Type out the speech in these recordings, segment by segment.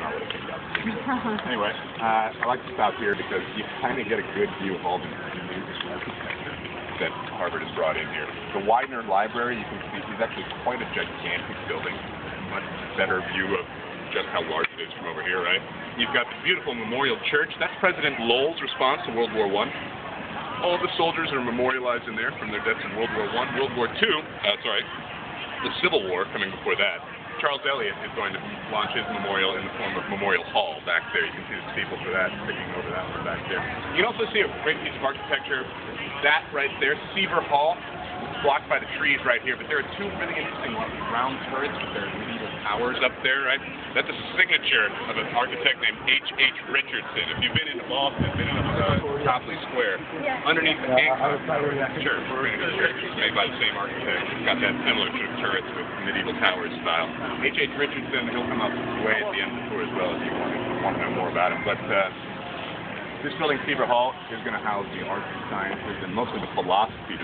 not what it turned out to be. Anyway, I like to stop here because you kind of get a good view of all the new architecture that Harvard has brought in here. The Widener Library, you can see, is actually quite a gigantic building. Much better view of just how large it is from over here, right? You've got the beautiful Memorial Church. That's President Lowell's response to World War I. All the soldiers are memorialized in there from their deaths in World War I. World War II, the Civil War coming before that. Charles Eliot is going to launch his memorial in the form of Memorial Hall back there. You can see the steeple for that sticking over that one back there. You can also see a great piece of architecture. That right there, Seaver Hall, blocked by the trees right here, but there are two really interesting round turrets with their medieval towers up there, right? That's a signature of an architect named H.H. Richardson. If you've been into Boston, been in Copley Square, underneath the Hancock Church, made by the same architect. It's got that similar sort of turrets with medieval towers style. H.H. Richardson, he'll come up way at the end of the tour as well if you want to know more about him. But this building, Seaver Hall, is going to house the arts and sciences and mostly the philosophy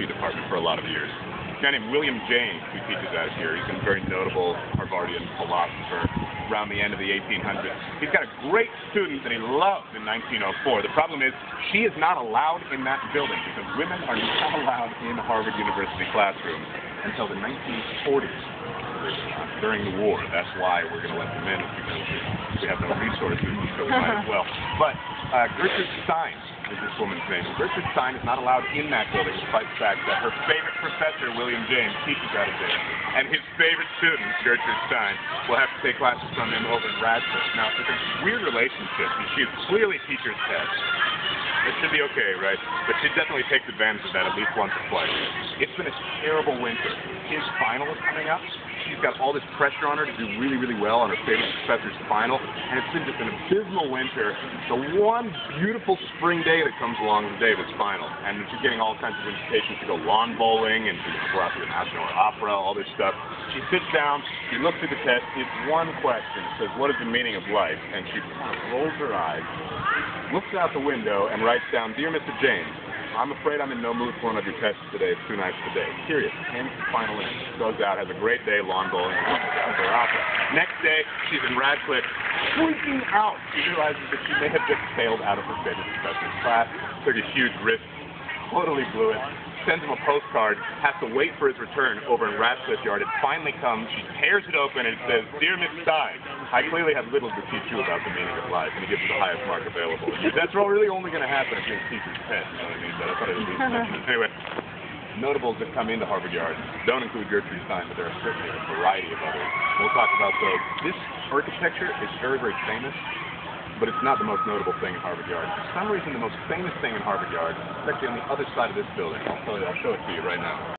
department for a lot of years. A guy named William James, who teaches out here, he's a very notable Harvardian philosopher around the end of the 1800s. He's got a great student that he loved in 1904. The problem is, she is not allowed in that building because women are not allowed in Harvard University classrooms until the 1940s. During the war. That's why we're going to let them in, because we have no resources, so we might as well. But Gertrude Stein is this woman's name. And Gertrude Stein is not allowed in that building, despite the fact that her favorite professor, William James, teaches out of there. And his favorite student, Gertrude Stein, will have to take classes from him over in Radcliffe. Now, it's a weird relationship. She is clearly teacher's pet. It should be okay, right? But she definitely takes advantage of that at least once or twice. It's been a terrible winter. His final is coming up. She's got all this pressure on her to do really, really well on her favorite professor's final, and it's been just an abysmal winter. The one beautiful spring day that comes along is the day of his final, and she's getting all kinds of invitations to go lawn bowling and to go out to the National Opera, all this stuff. She sits down, she looks at the test, it's one question. It says, what is the meaning of life? And she kind of rolls her eyes, looks out the window, and writes down, Dear Mr. James, I'm afraid I'm in no mood for one of your tests today. It's too nice today. Period. Hands the final in. Goes out, has a great day, lawn bowling, and goes to her opera. Next day, she's in Radcliffe, freaking out. She realizes that she may have just failed out of her favorite professor's class, took a huge risk, totally blew it, sends him a postcard, has to wait for his return over in Radcliffe Yard. It finally comes, she tears it open, and it says, Dear Miss Stein, I clearly have little to teach you about the meaning of life, and he gives her the highest mark available. That's really only going to happen if you're a teacher's pet, you know what I mean? But I thought it was at least mention. Anyway, notables that come into Harvard Yard don't include Gertrude Stein, but there are certainly a variety of others. We'll talk about those. This architecture is very, very famous, but it's not the most notable thing in Harvard Yard. For some reason, the most famous thing in Harvard Yard is actually on the other side of this building. I'll show it to you right now.